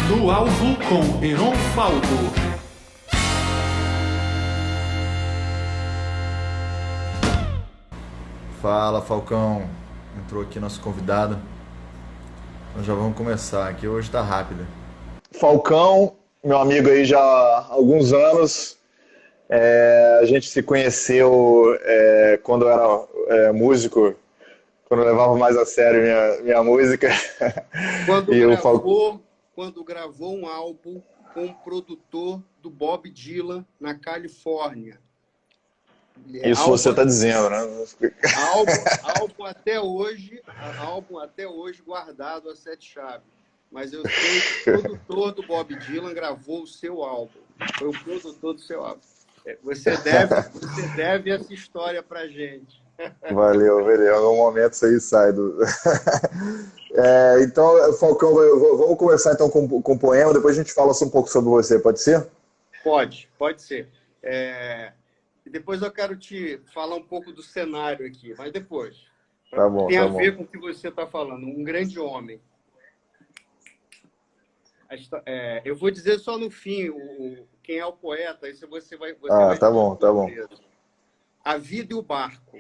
No alvo com Heron Falco. Fala, Falcão. Entrou aqui nosso convidado. Nós já vamos começar aqui. Hoje tá rápida. Falcão, meu amigo aí já há alguns anos. A gente se conheceu quando eu era músico, quando eu levava mais a sério minha música. Quando E o gravou, quando gravou um álbum com o produtor do Bob Dylan na Califórnia. Isso você está dizendo, né? Álbum até hoje guardado a sete chaves. Mas eu sei que o produtor do Bob Dylan gravou o seu álbum. Foi o produtor do seu álbum. Você deve essa história pra gente. Valeu. Em algum momento isso aí sai do... Então, Falcão, vamos começar então com o poema, depois a gente fala um pouco sobre você, pode ser? Pode ser. E depois eu quero te falar um pouco do cenário aqui, mas depois. Tá bom, Tem tá a bom. ver com o que você está falando. Um grande homem. Eu vou dizer só no fim quem é o poeta, isso você vai Tá bom. A vida e o barco.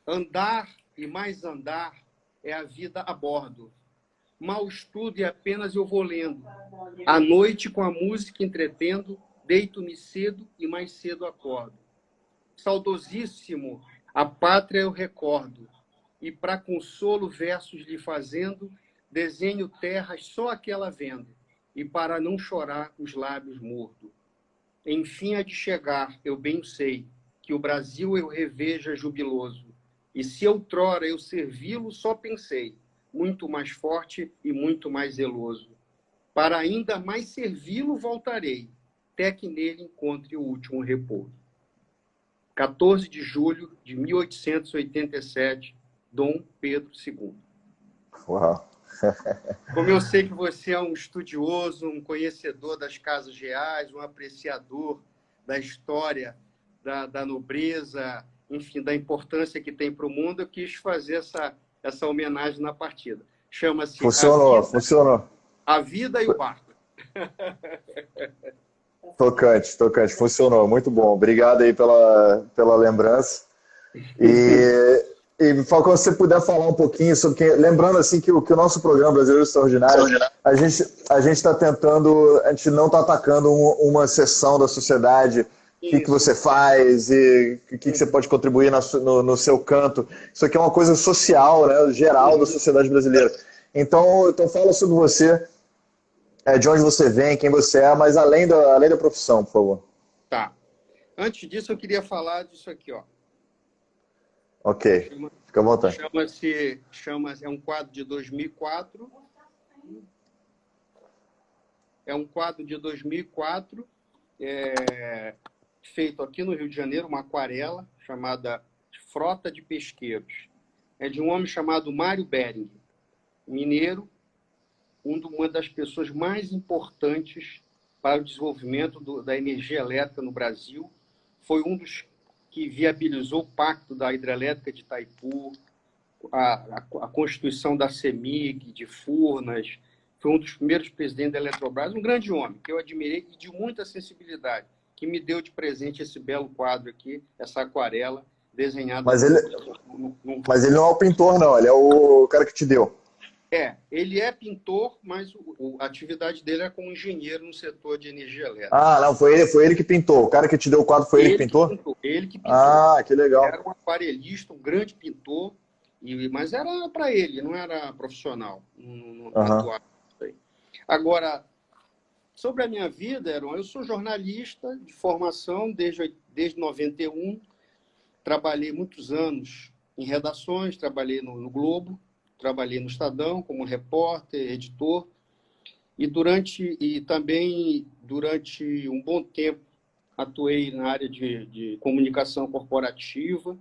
Andar e mais andar é a vida a bordo. Mal estudo e apenas eu vou lendo. À noite, com a música entretendo, deito-me cedo e mais cedo acordo. Saudosíssimo, a pátria eu recordo, e para consolo versos lhe fazendo, desenho terras só aquela vendo, e para não chorar os lábios mordo. Enfim há de chegar, eu bem sei, que o Brasil eu reveja jubiloso, e se outrora eu servi-lo só pensei, muito mais forte e muito mais zeloso. Para ainda mais servi-lo voltarei, até que nele encontre o último repouso. 14 de julho de 1887, Dom Pedro II. Uau. Como eu sei que você é um estudioso, um conhecedor das casas reais, um apreciador da história, da nobreza, enfim, da importância que tem para o mundo, eu quis fazer essa homenagem na partida. Chama-se Funcionou. A Vida e o Barco. Tocante, funcionou, muito bom. Obrigado aí pela lembrança. E Falcão, se você puder falar um pouquinho sobre lembrando assim que o nosso programa Brasileiro Extraordinário, a gente está tentando, a gente não está atacando uma seção da sociedade, o que você faz e o que você pode contribuir no seu canto. Isso aqui é uma coisa social, né, geral da sociedade brasileira. Então fala sobre você, de onde você vem, quem você é, mas além da profissão, por favor. Tá. Antes disso, eu queria falar disso aqui, ó. Ok, fica à vontade. É um quadro de 2004. É um quadro de 2004, feito aqui no Rio de Janeiro, uma aquarela chamada Frota de Pesqueiros. É de um homem chamado Mário Bering, mineiro, uma das pessoas mais importantes para o desenvolvimento da energia elétrica no Brasil. Foi um dos que viabilizou o pacto da hidrelétrica de Itaipu, a constituição da CEMIG, de Furnas. Foi um dos primeiros presidentes da Eletrobras, um grande homem, que eu admirei e de muita sensibilidade, que me deu de presente esse belo quadro aqui, essa aquarela desenhada... Mas ele não é o pintor, não, ele é o cara que te deu. Ele é pintor, mas a atividade dele é como engenheiro no setor de energia elétrica. Não, foi ele que pintou. O cara que te deu o quadro foi ele que pintou? Ele que pintou. Que legal. Era um aquarelista, um grande pintor, mas era para ele, não era profissional. Não atuava. Agora, sobre a minha vida, Heron, eu sou jornalista de formação desde 91. Trabalhei muitos anos em redações, trabalhei no Globo, trabalhei no Estadão como repórter, editor, e também durante um bom tempo atuei na área de comunicação corporativa,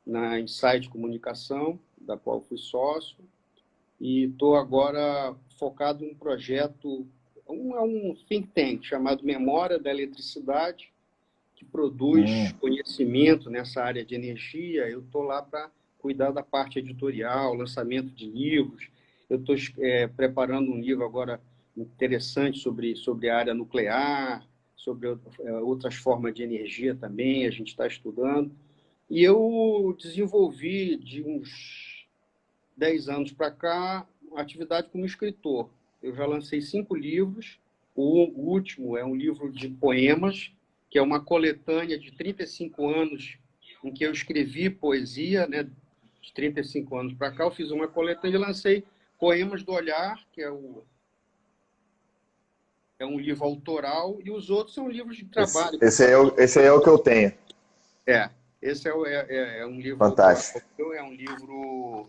na Insight Comunicação, da qual fui sócio, e estou agora focado em um projeto, um think tank chamado Memória da Eletricidade, que produz conhecimento nessa área de energia. Eu estou lá para cuidar da parte editorial, lançamento de livros. Eu estou preparando um livro agora interessante sobre a área nuclear, sobre outras formas de energia também, a gente está estudando. E eu desenvolvi, de uns 10 anos para cá, a atividade como escritor. Eu já lancei 5 livros. O último é um livro de poemas, que é uma coletânea de 35 anos em que eu escrevi poesia, né? De 35 anos para cá, eu fiz uma coletânea e lancei Poemas do Olhar, que é um livro autoral, e os outros são livros de trabalho. Esse aí é o que eu tenho. Esse é um livro fantástico. Autoral, é um livro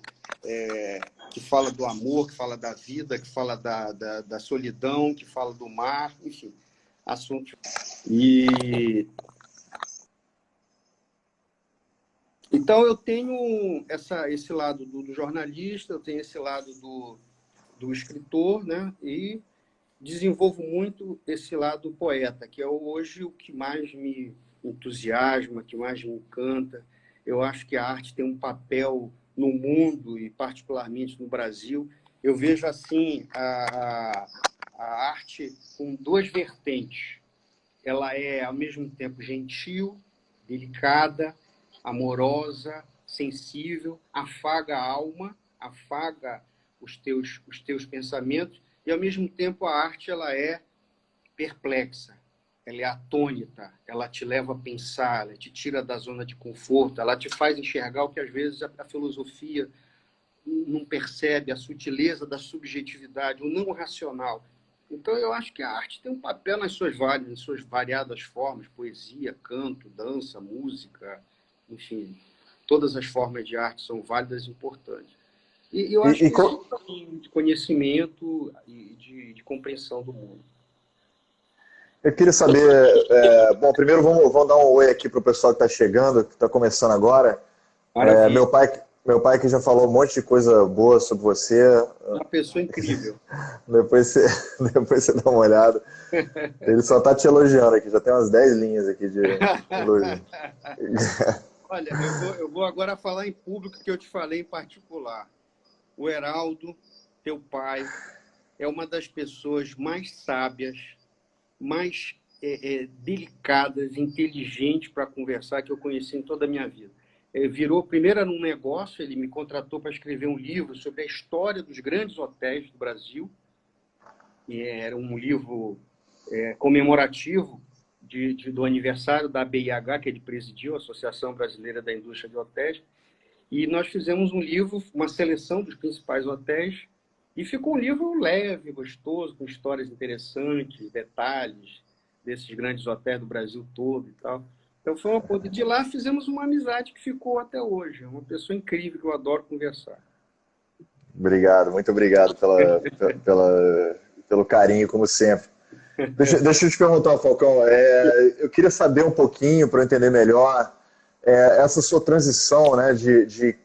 que fala do amor, que fala da vida, que fala da solidão, que fala do mar, enfim, assuntos. Então, eu tenho esse lado do jornalista, eu tenho esse lado do escritor, né? E desenvolvo muito esse lado poeta, que é hoje o que mais me entusiasma, que mais me encanta. Eu acho que a arte tem um papel no mundo e particularmente no Brasil. Eu vejo assim a arte com 2 vertentes. Ela é, ao mesmo tempo, gentil, delicada, amorosa, sensível, afaga a alma, afaga os teus pensamentos, e, ao mesmo tempo, a arte ela é perplexa, ela é atônita, ela te leva a pensar, ela te tira da zona de conforto, ela te faz enxergar o que, às vezes, a filosofia não percebe, a sutileza da subjetividade, o não racional. Então, eu acho que a arte tem um papel nas suas variadas formas, poesia, canto, dança, música, enfim, todas as formas de arte são válidas e importantes. E eu acho que isso é um caminho de conhecimento e de compreensão do mundo. Eu queria saber... bom, primeiro vamos dar um oi aqui para o pessoal que está chegando, que está começando agora. Meu pai que já falou um monte de coisa boa sobre você. Uma pessoa incrível. Depois você dá uma olhada. Ele só está te elogiando aqui, já tem umas 10 linhas aqui de elogio. Olha, eu vou agora falar em público que eu te falei em particular. O Heraldo, teu pai, é uma das pessoas mais sábias, mais delicadas, inteligentes para conversar que eu conheci em toda a minha vida. Virou, primeiro era um negócio, ele me contratou para escrever um livro sobre a história dos grandes hotéis do Brasil. E era um livro comemorativo do aniversário da ABIH, que ele presidiu, a Associação Brasileira da Indústria de Hotéis. E nós fizemos um livro, uma seleção dos principais hotéis, e ficou um livro leve, gostoso, com histórias interessantes, detalhes desses grandes hotéis do Brasil todo e tal. Então, foi uma coisa. De lá, fizemos uma amizade que ficou até hoje. É uma pessoa incrível que eu adoro conversar. Obrigado, muito obrigado pelo carinho, como sempre. Deixa eu te perguntar, Falcão. Eu queria saber um pouquinho, para eu entender melhor, essa sua transição, né, de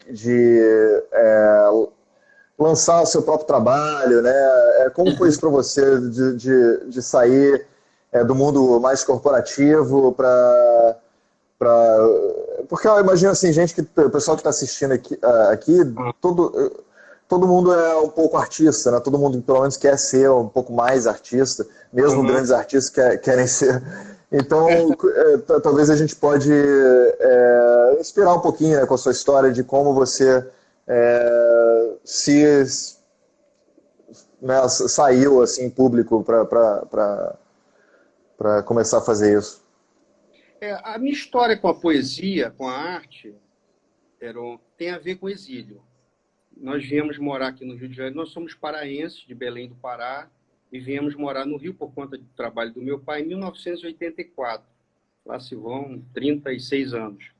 lançar o seu próprio trabalho, né? Como foi isso para você, de sair do mundo mais corporativo porque eu imagino assim, o pessoal que está assistindo aqui todo mundo é um pouco artista, né? Todo mundo pelo menos quer ser um pouco mais artista, mesmo grandes artistas querem ser. Então, talvez a gente pode inspirar um pouquinho, né, com a sua história de como você saiu assim em público para começar a fazer isso. A minha história com a poesia, com a arte, tem a ver com exílio. Nós viemos morar aqui no Rio de Janeiro, nós somos paraenses de Belém do Pará, e viemos morar no Rio por conta do trabalho do meu pai em 1984. Lá se vão 36 anos.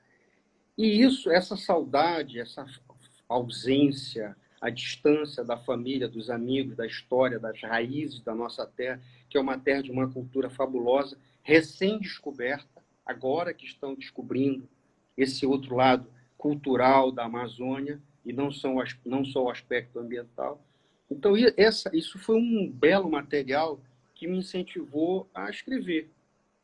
E essa saudade, essa ausência, a distância da família, dos amigos, da história, das raízes da nossa terra, que é uma terra de uma cultura fabulosa, recém-descoberta, agora que estão descobrindo esse outro lado cultural da Amazônia, e não só o aspecto ambiental. Então, isso foi um belo material que me incentivou a escrever.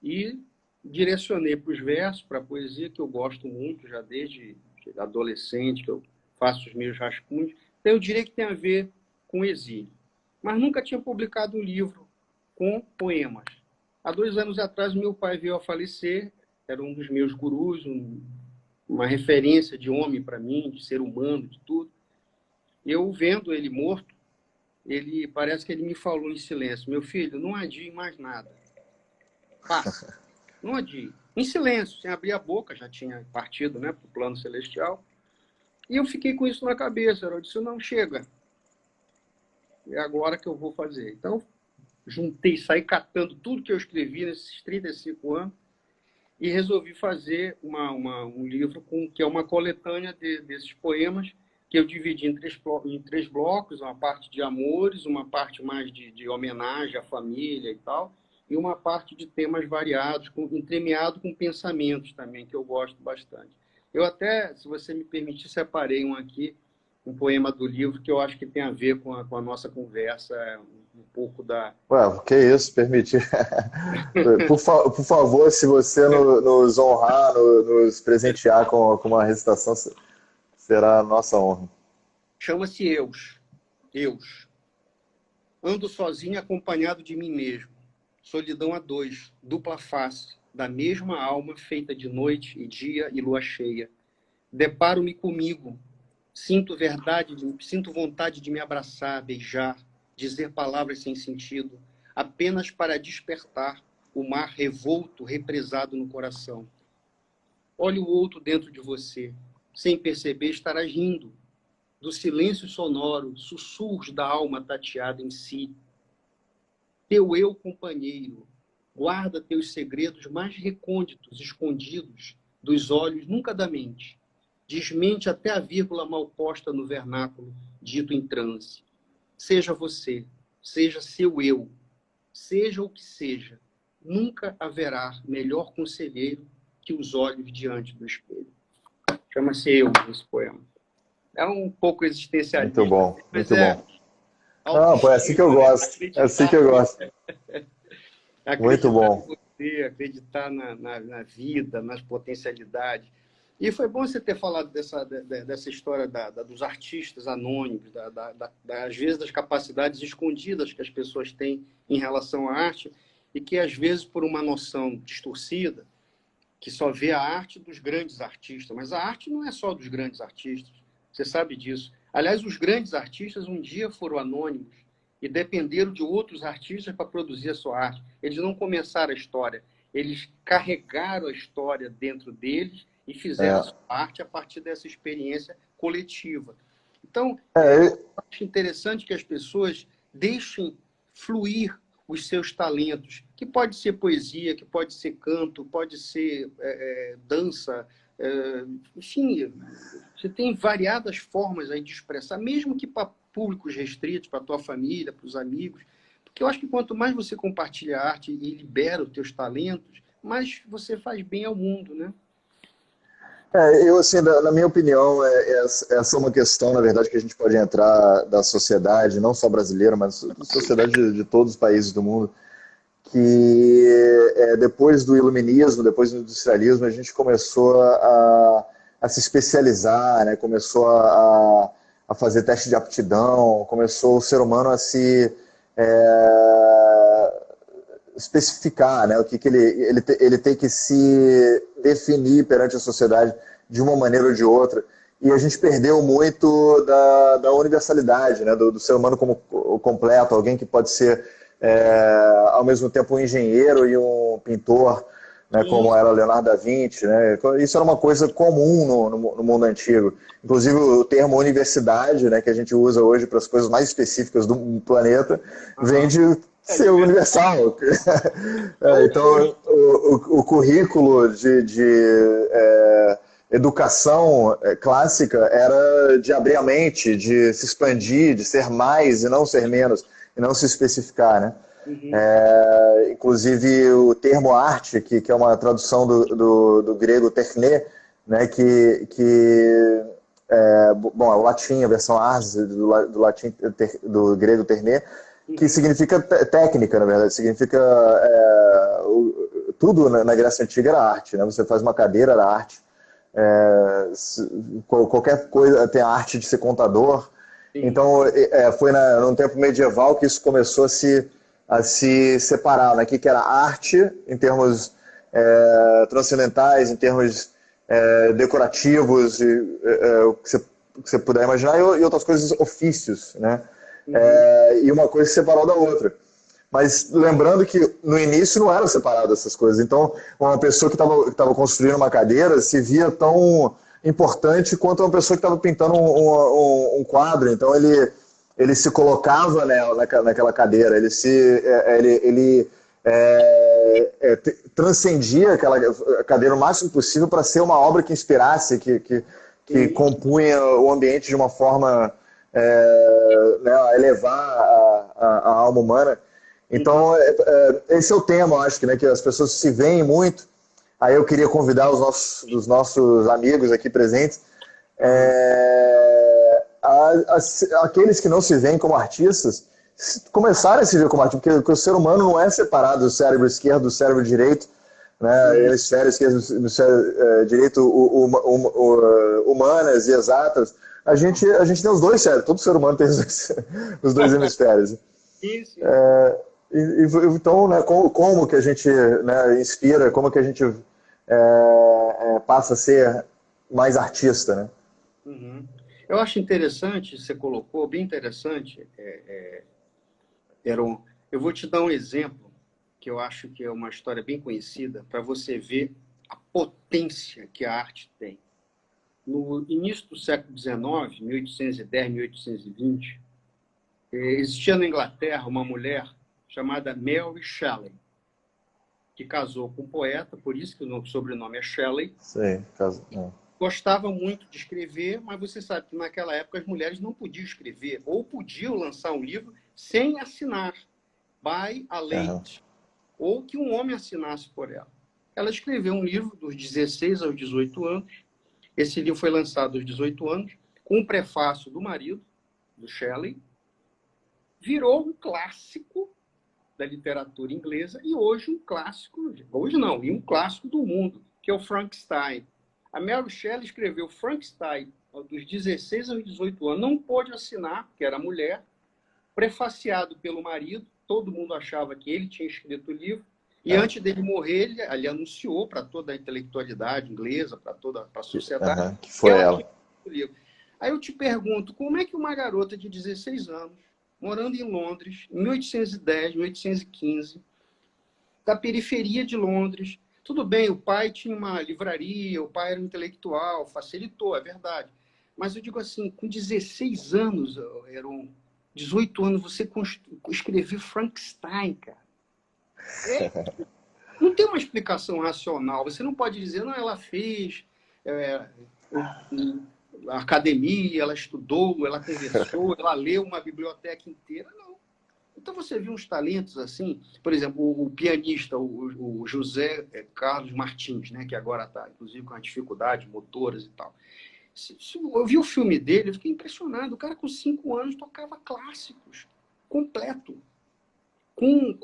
E direcionei para os versos, para a poesia, que eu gosto muito, já desde adolescente, que eu faço os meus rascunhos. Então, eu diria que tem a ver com o exílio. mas nunca tinha publicado um livro com poemas. Há 2 anos atrás, meu pai veio a falecer, era um dos meus gurus, uma referência de homem para mim, de ser humano, de tudo. Eu, vendo ele morto, parece que ele me falou em silêncio: meu filho, não adie mais nada. Faça. Não adie. Em silêncio, sem abrir a boca, já tinha partido, né, para o plano celestial. E eu fiquei com isso na cabeça. Eu disse: não, chega. É agora que eu vou fazer. Então, juntei, saí catando tudo que eu escrevi nesses 35 anos e resolvi fazer um livro que é uma coletânea desses poemas, que eu dividi em 3 blocos: uma parte de amores, uma parte mais de homenagem à família e tal, e uma parte de temas variados, entremeado com pensamentos também, que eu gosto bastante. Eu até, se você me permitir, separei um poema do livro que eu acho que tem a ver com a nossa conversa, um pouco da... Ué, que isso, permitir. Por favor, se você nos honrar, nos presentear com uma recitação, será a nossa honra. Chama-se Eus. Eus. Ando sozinho acompanhado de mim mesmo. Solidão a 2, dupla face, da mesma alma feita de noite e dia e lua cheia. Deparo-me comigo. Sinto vontade de me abraçar, beijar, dizer palavras sem sentido, apenas para despertar o mar revolto, represado no coração. Olhe o outro dentro de você. Sem perceber, estarás rindo. Do silêncio sonoro, sussurros da alma tateada em si. Teu eu companheiro, guarda teus segredos mais recônditos, escondidos, dos olhos, nunca da mente. Desmente até a vírgula mal posta no vernáculo, dito em transe. Seja você, seja seu eu, seja o que seja, nunca haverá melhor conselheiro que os olhos diante do espelho. Chama-se Eu, esse poema. É um pouco existencialista. Muito bom, muito bom. Não, pô, é assim que eu gosto. É assim que eu gosto. Muito bom. Acreditar na vida, nas potencialidades. E foi bom você ter falado dessa história dos artistas anônimos, às vezes das capacidades escondidas que as pessoas têm em relação à arte, e que, às vezes, por uma noção distorcida, que só vê a arte dos grandes artistas. Mas a arte não é só dos grandes artistas. Você sabe disso. Aliás, os grandes artistas um dia foram anônimos e dependeram de outros artistas para produzir a sua arte. Eles não começaram a história. Eles carregaram a história dentro deles e fizeram a sua arte a partir dessa experiência coletiva. Então, eu acho interessante que as pessoas deixem fluir os seus talentos, que pode ser poesia, que pode ser canto, pode ser dança, enfim, você tem variadas formas aí de expressar, mesmo que para públicos restritos, para a tua família, para os amigos, porque eu acho que quanto mais você compartilha a arte e libera os teus talentos, mais você faz bem ao mundo, né? Eu, assim, na minha opinião, essa é uma questão, na verdade, que a gente pode entrar da sociedade, não só brasileira, mas da sociedade de todos os países do mundo, que depois do iluminismo, depois do industrialismo, a gente começou a se especializar, né? Começou a fazer teste de aptidão, começou o ser humano a se especificar, né? O que ele tem que se definir perante a sociedade de uma maneira ou de outra. E a gente perdeu muito da universalidade, né? Do ser humano como completo, alguém que pode ser ao mesmo tempo um engenheiro e um pintor, né? Como era Leonardo da Vinci, né? Isso era uma coisa comum no mundo antigo. Inclusive o termo universidade, né, que a gente usa hoje para as coisas mais específicas do planeta, vem de ser universal. Então, o currículo de educação clássica era de abrir a mente, de se expandir, de ser mais e não ser menos, e não se especificar, né? Inclusive o termo arte, que é uma tradução do grego techne, né, bom, é o latim, a versão ars do latim, do grego techne, que significa técnica, na verdade, significa tudo na Grécia Antiga era arte, né? Você faz uma cadeira, era arte, qualquer coisa, tem a arte de ser contador. Então, foi num tempo medieval que isso começou a se separar, né? O que era arte, em termos transcendentais, em termos decorativos, o que você puder imaginar, e outras coisas, ofícios, né? E uma coisa se separou da outra. Mas lembrando que no início não eram separadas essas coisas. Então, uma pessoa que estava construindo uma cadeira se via tão importante quanto uma pessoa que estava pintando um quadro. Então, ele se colocava, né, naquela cadeira, ele transcendia aquela cadeira o máximo possível para ser uma obra que inspirasse, que compunha o ambiente de uma forma né, a elevar a alma humana. Então, esse é o tema, eu acho, né, que as pessoas se veem muito. Aí eu queria convidar os nossos amigos aqui presentes, aqueles que não se veem como artistas, começarem a se ver como artistas, porque o ser humano não é separado do cérebro esquerdo do cérebro direito, né, hemisfério esquerdo do hemisfério direito, humanas e exatas. A gente tem os dois cérebros, todo ser humano tem os dois hemisférios. Isso. Então, né, como que a gente, né, inspira, como que a gente passa a ser mais artista, né? Uhum. Eu acho interessante, você colocou, bem interessante, eu vou te dar um exemplo, que eu acho que é uma história bem conhecida, para você ver a potência que a arte tem. No início do século XIX, 1810, 1820, existia na Inglaterra uma mulher chamada Mary Shelley, que casou com um poeta, por isso que o sobrenome é Shelley. Sim, Gostava muito de escrever, mas você sabe que naquela época as mulheres não podiam escrever, ou podiam lançar um livro sem assinar, by a lady, ou que um homem assinasse por ela. Ela escreveu um livro dos 16 aos 18 anos. Esse livro foi lançado aos 18 anos, com um prefácio do marido, do Shelley. Virou um clássico da literatura inglesa e hoje um clássico, hoje não, e um clássico do mundo, que é o Frankenstein. A Mary Shelley escreveu Frankenstein dos 16 aos 18 anos, não pôde assinar, porque era mulher, prefaciado pelo marido, todo mundo achava que ele tinha escrito o livro, e antes dele morrer, ele anunciou para toda a intelectualidade inglesa, para toda a sociedade, que foi ela. Aí eu te pergunto, como é que uma garota de 16 anos, morando em Londres, em 1810, 1815, da periferia de Londres. Tudo bem, o pai tinha uma livraria, o pai era um intelectual, facilitou, é verdade. Mas eu digo assim, com 16 anos, eram 18 anos, você escreveu Frankenstein, cara. Não tem uma explicação racional. Você não pode dizer, não, ela fez a academia, ela estudou, ela conversou, ela leu uma biblioteca inteira. Não. Então você viu uns talentos assim, por exemplo, o pianista, o José Carlos Martins, né, que agora está, inclusive, com a dificuldade, motoras e tal. Eu vi o filme dele, eu fiquei impressionado. O cara com 5 anos tocava clássicos, completo, com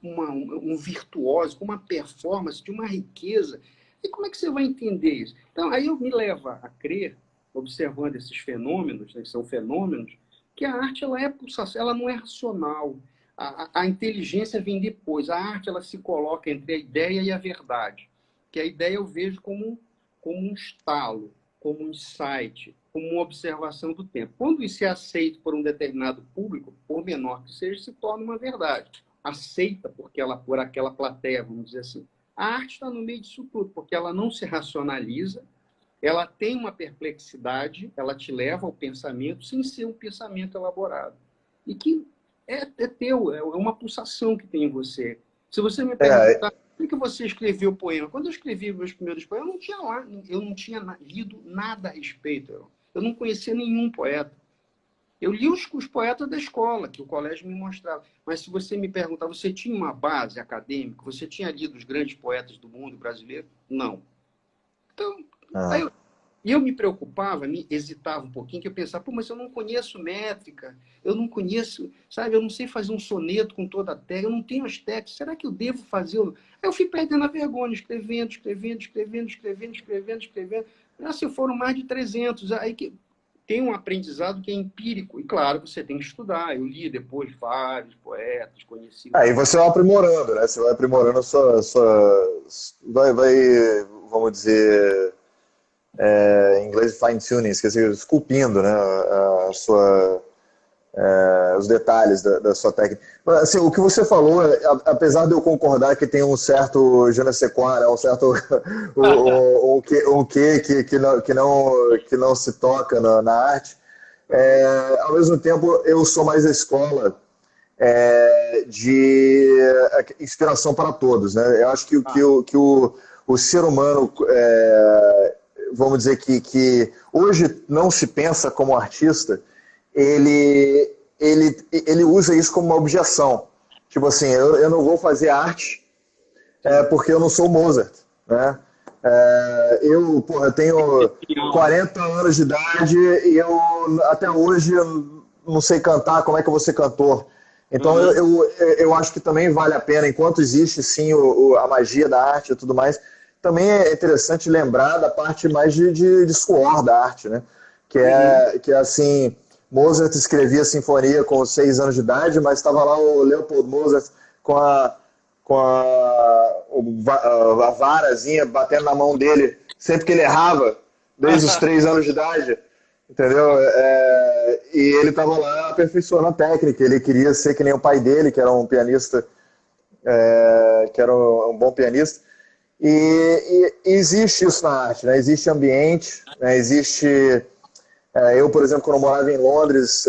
um virtuoso, com uma performance de uma riqueza. E como é que você vai entender isso? Então, aí eu me leva a crer, observando esses fenômenos, né, que são fenômenos, que a arte ela é pulsação, ela não é racional. A inteligência vem depois. A arte ela se coloca entre a ideia e a verdade. Que a ideia eu vejo como um estalo, como um insight, como uma observação do tempo. Quando isso é aceito por um determinado público, por menor que seja, se torna uma verdade. Aceita por aquela plateia, vamos dizer assim. A arte está no meio disso tudo, porque ela não se racionaliza, ela tem uma perplexidade, ela te leva ao pensamento sem ser um pensamento elaborado. E que é teu, é uma pulsação que tem em você. Se você me perguntar por que você escreveu o poema, quando eu escrevi meus primeiros poemas, eu não tinha lido nada a respeito. Eu não conhecia nenhum poeta. Eu li os poetas da escola, que o colégio me mostrava. Mas se você me perguntar, você tinha uma base acadêmica? Você tinha lido os grandes poetas do mundo brasileiro? Não. Então, eu me preocupava, me hesitava um pouquinho, que eu pensava, mas eu não conheço métrica, eu não conheço, sabe, eu não sei fazer um soneto com toda a técnica, eu não tenho as técnicas, será que eu devo fazê-lo? Aí eu fui perdendo a vergonha, escrevendo. Se foram mais de 300, aí que tem um aprendizado que é empírico. E, claro, você tem que estudar. Eu li depois vários poetas, conheci... Aí você vai aprimorando, né? Você vai aprimorando vamos dizer, em inglês, fine-tuning, esqueci, esculpindo, né? Os detalhes da sua técnica. Assim, o que você falou, apesar de eu concordar que tem um certo je ne sais quoi, né? Um certo que não se toca na arte, ao mesmo tempo eu sou mais a escola de inspiração para todos, né? Eu acho que o ser humano, vamos dizer que hoje não se pensa como artista, ele usa isso como uma objeção. Tipo assim, eu não vou fazer arte porque eu não sou Mozart, né? Eu tenho 40 anos de idade e eu até hoje não sei cantar, como é que eu vou ser cantor? Então eu acho que também vale a pena, enquanto existe sim a magia da arte e tudo mais, também é interessante lembrar da parte mais de suor da arte, né? Que é assim... Mozart escrevia a sinfonia com 6 anos de idade, mas estava lá o Leopold Mozart com a varazinha batendo na mão dele sempre que ele errava, desde os 3 anos de idade, entendeu? E ele estava lá aperfeiçoando a técnica, ele queria ser que nem o pai dele, que era um pianista, que era um bom pianista. E existe isso na arte, né? Existe ambiente, né? Existe... eu, por exemplo, quando eu morava em Londres,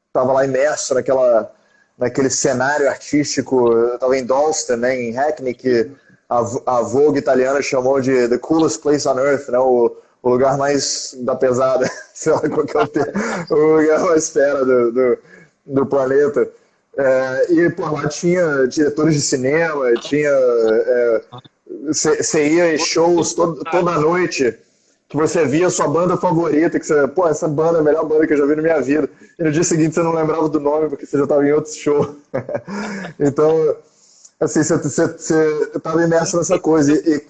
estava lá imerso naquele cenário artístico. Eu estava em Dalston, né, em Hackney, que a Vogue italiana chamou de The Coolest Place on Earth, né, o lugar mais da pesada, sei lá qual que é o termo, o lugar mais fera do planeta. E por lá tinha diretores de cinema, você ia em shows toda noite, que você via a sua banda favorita, que você, essa banda é a melhor banda que eu já vi na minha vida. E no dia seguinte você não lembrava do nome, porque você já estava em outro show. Então, assim, você estava imerso nessa coisa. E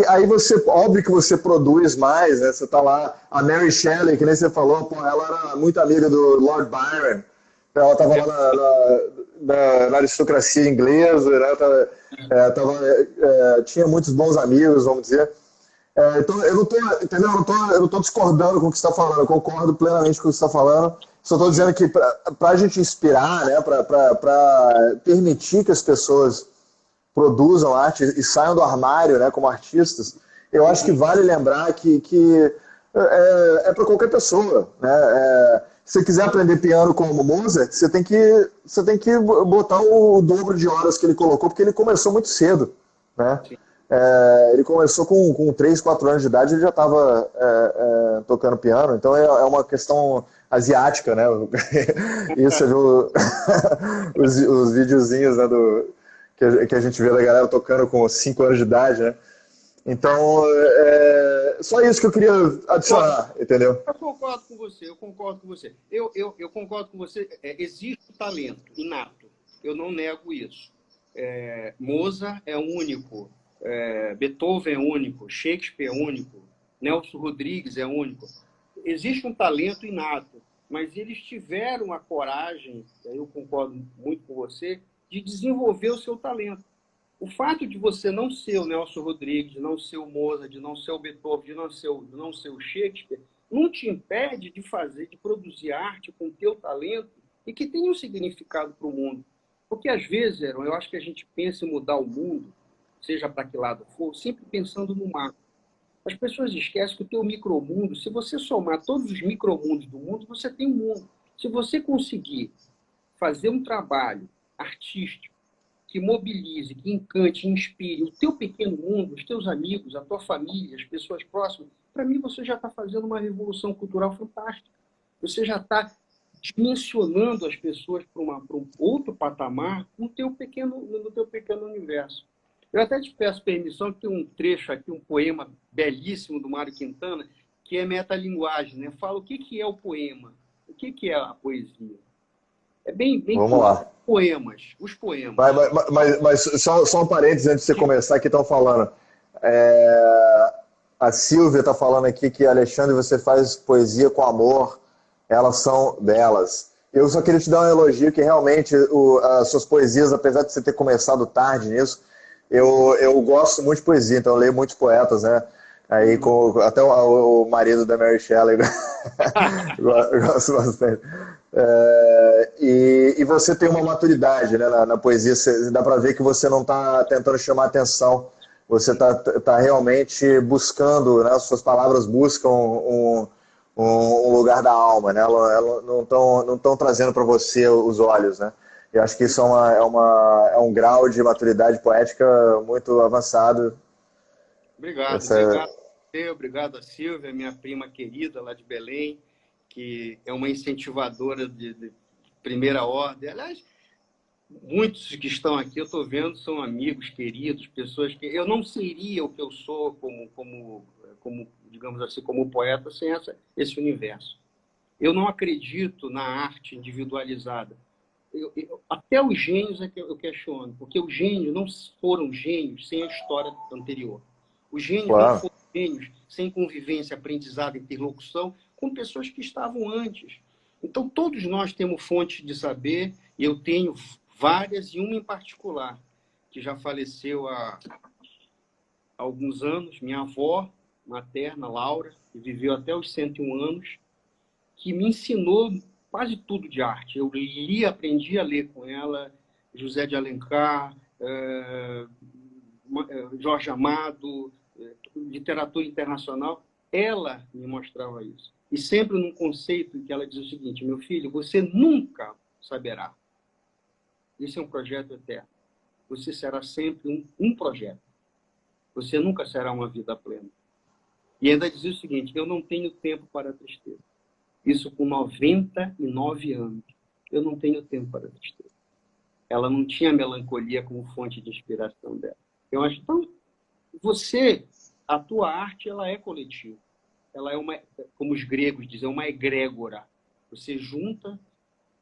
aí você, óbvio que você produz mais, né? Você está lá, a Mary Shelley, que nem você falou, ela era muito amiga do Lord Byron. Ela estava lá na aristocracia inglesa, né? Tinha muitos bons amigos, vamos dizer. Então, eu não estou discordando com o que você está falando, eu concordo plenamente com o que você está falando. Só estou dizendo que para a gente inspirar, né, para permitir que as pessoas produzam arte e saiam do armário, né, como artistas, eu acho que vale lembrar que é para qualquer pessoa, né? Se você quiser aprender piano como Mozart, você tem que botar o dobro de horas que ele colocou, porque ele começou muito cedo, né? Ele começou com 3, 4 anos de idade, ele já estava tocando piano, então é uma questão asiática, né? Isso, você viu os videozinhos, né, que a gente vê da galera tocando com 5 anos de idade, né? Então, só isso que eu queria adicionar, entendeu? Eu concordo com você. Eu concordo com você. Existe o talento inato, eu não nego isso. Mozart é único. Beethoven é único, Shakespeare é único, Nelson Rodrigues é único. Existe um talento inato, mas eles tiveram a coragem, eu concordo muito com você, de desenvolver o seu talento. O fato de você não ser o Nelson Rodrigues, de não ser o Mozart, de não ser o Beethoven, de não ser o Shakespeare, não te impede de produzir arte com o teu talento e que tenha um significado para o mundo. Porque às vezes, eu acho que a gente pensa em mudar o mundo, seja para que lado for, sempre pensando no macro. As pessoas esquecem que o teu micromundo, se você somar todos os micromundos do mundo, você tem um mundo. Se você conseguir fazer um trabalho artístico que mobilize, que encante, inspire o teu pequeno mundo, os teus amigos, a tua família, as pessoas próximas, para mim você já está fazendo uma revolução cultural fantástica. Você já está dimensionando as pessoas para um outro patamar no teu pequeno universo. Eu até te peço permissão, que tem um trecho aqui, um poema belíssimo do Mário Quintana, que é metalinguagem, né? Fala o que é o poema, o que é a poesia. É bem Vamos lá. Os poemas. Mas só um parênteses antes de você começar, que estão falando. A Silvia está falando aqui que, Alexandre, você faz poesia com amor, elas são belas. Eu só queria te dar um elogio que realmente as suas poesias, apesar de você ter começado tarde nisso, eu gosto muito de poesia, então eu leio muitos poetas, né? Aí até o marido da Mary Shelley, eu gosto bastante. E você tem uma maturidade, né, na poesia, dá para ver que você não está tentando chamar atenção, você tá realmente buscando, né, as suas palavras buscam um lugar da alma, né? Elas não estão trazendo para você os olhos, né? Eu acho que isso é um grau de maturidade poética muito avançado. Obrigado, obrigado a você, obrigado a Silvia, minha prima querida lá de Belém, que é uma incentivadora de primeira ordem. Aliás, muitos que estão aqui, eu estou vendo, são amigos, queridos, pessoas que... Eu não seria o que eu sou como digamos assim, como poeta sem esse universo. Eu não acredito na arte individualizada. Até os gênios é que eu questiono, porque os gênios não foram gênios sem a história anterior. Os gênios não foram gênios sem convivência, aprendizado, interlocução com pessoas que estavam antes. Então, todos nós temos fontes de saber, e eu tenho várias, e uma em particular, que já faleceu há alguns anos, minha avó materna, Laura, que viveu até os 101 anos, que me ensinou quase tudo de arte. Eu aprendi a ler com ela, José de Alencar, Jorge Amado, literatura internacional. Ela me mostrava isso. E sempre num conceito que ela diz o seguinte: meu filho, você nunca saberá. Isso é um projeto eterno. Você será sempre um projeto. Você nunca será uma vida plena. E ainda dizia o seguinte: eu não tenho tempo para a tristeza. Isso com 99 anos. Eu não tenho tempo para a tristeza. Ela não tinha melancolia como fonte de inspiração dela. Eu acho, então, a tua arte, ela é coletiva. Ela é como os gregos dizem, uma egrégora. Você junta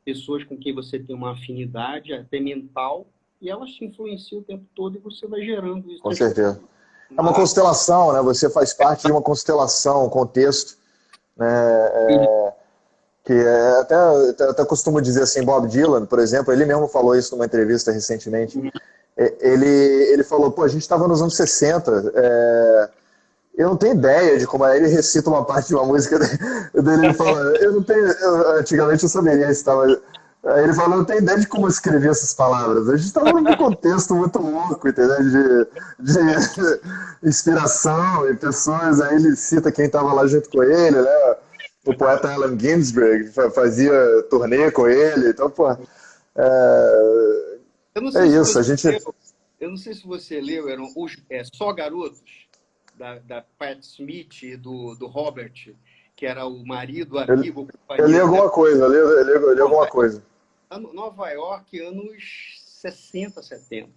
pessoas com quem você tem uma afinidade, até mental, e elas te influenciam o tempo todo e você vai gerando isso. Com certeza. É uma constelação, né? Você faz parte de uma constelação, um contexto, né? Que até costumo dizer assim, Bob Dylan, por exemplo, ele mesmo falou isso numa entrevista recentemente. Ele falou, pô, a gente estava nos anos 60, eu não tenho ideia de como é. Ele recita uma parte de uma música dele, ele fala, antigamente eu saberia isso, tá? Mas aí ele falou, eu não tenho ideia de como eu escrevi essas palavras. A gente estava num contexto muito louco, entendeu? De inspiração e pessoas. Aí ele cita quem estava lá junto com ele, né? O poeta Allen Ginsberg fazia turnê com ele. Então, pô, é isso. Eu não sei se você leu, eram Só Garotos, da Pat Smith e do Robert, que era o marido, amigo, eu li alguma coisa, eu li alguma coisa. Nova York, anos 60, 70.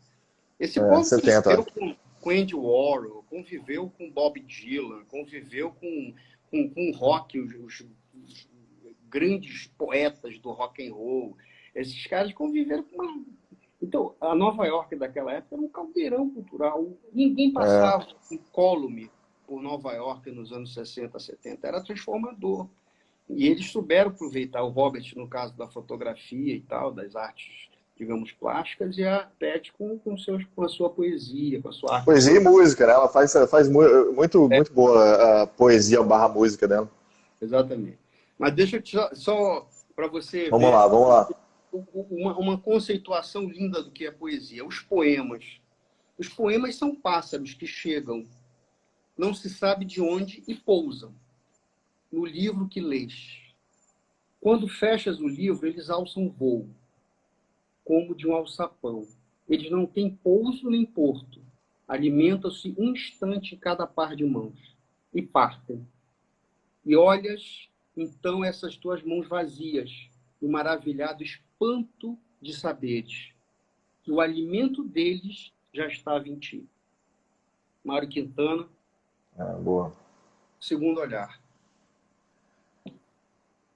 Esse povo 70. conviveu com Andy Warhol, conviveu com Bob Dylan, conviveu com rock, os grandes poetas do rock and roll. Esses caras conviveram com Então, a Nova York daquela época era um caldeirão cultural. Ninguém passava incólume por Nova York nos anos 60, 70. Era transformador. E eles souberam aproveitar o Robert, no caso da fotografia e tal, das artes, digamos, plásticas, e a Pat com a sua poesia, com a sua arte. Poesia e música, né? Ela faz muito boa a poesia barra música dela. Exatamente. Mas deixa eu só para você Vamos lá. Uma conceituação linda do que é poesia. Os poemas. Os poemas são pássaros que chegam, não se sabe de onde, e pousam no livro que lês. Quando fechas o livro, eles alçam voo, como de um alçapão. Eles não têm pouso nem porto. Alimentam-se um instante em cada par de mãos e partem. E olhas, então, essas tuas mãos vazias, no maravilhado espanto de saberes, que o alimento deles já estava em ti. Mário Quintana. Boa. Segundo olhar.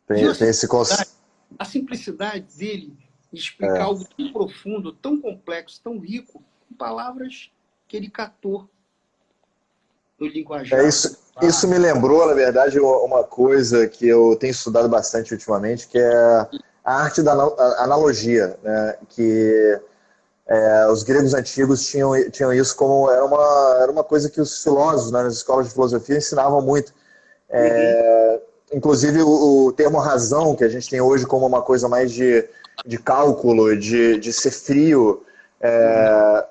Tem esse conceito. A simplicidade dele explicar algo tão profundo, tão complexo, tão rico, com palavras que ele catou. no linguajar. Isso me lembrou, na verdade, uma coisa que eu tenho estudado bastante ultimamente, que é a arte da analogia, né? Que os gregos antigos tinham isso como era uma coisa que os filósofos, né, nas escolas de filosofia ensinavam muito. Inclusive o termo razão, que a gente tem hoje como uma coisa mais de cálculo, de ser frio,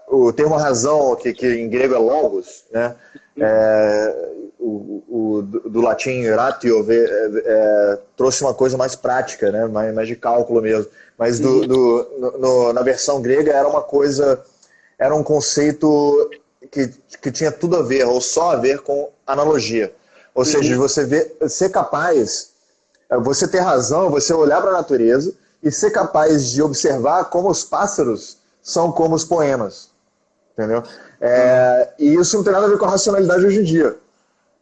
o termo razão, que em grego é logos, né? Do latim ratio trouxe uma coisa mais prática, né? mais de cálculo mesmo. Mas na versão grega era um conceito que tinha tudo a ver, ou só a ver com analogia. Ou seja, ser capaz, você ter razão, você olhar para a natureza e ser capaz de observar como os pássaros são como os poemas. Entendeu? E isso não tem nada a ver com a racionalidade hoje em dia.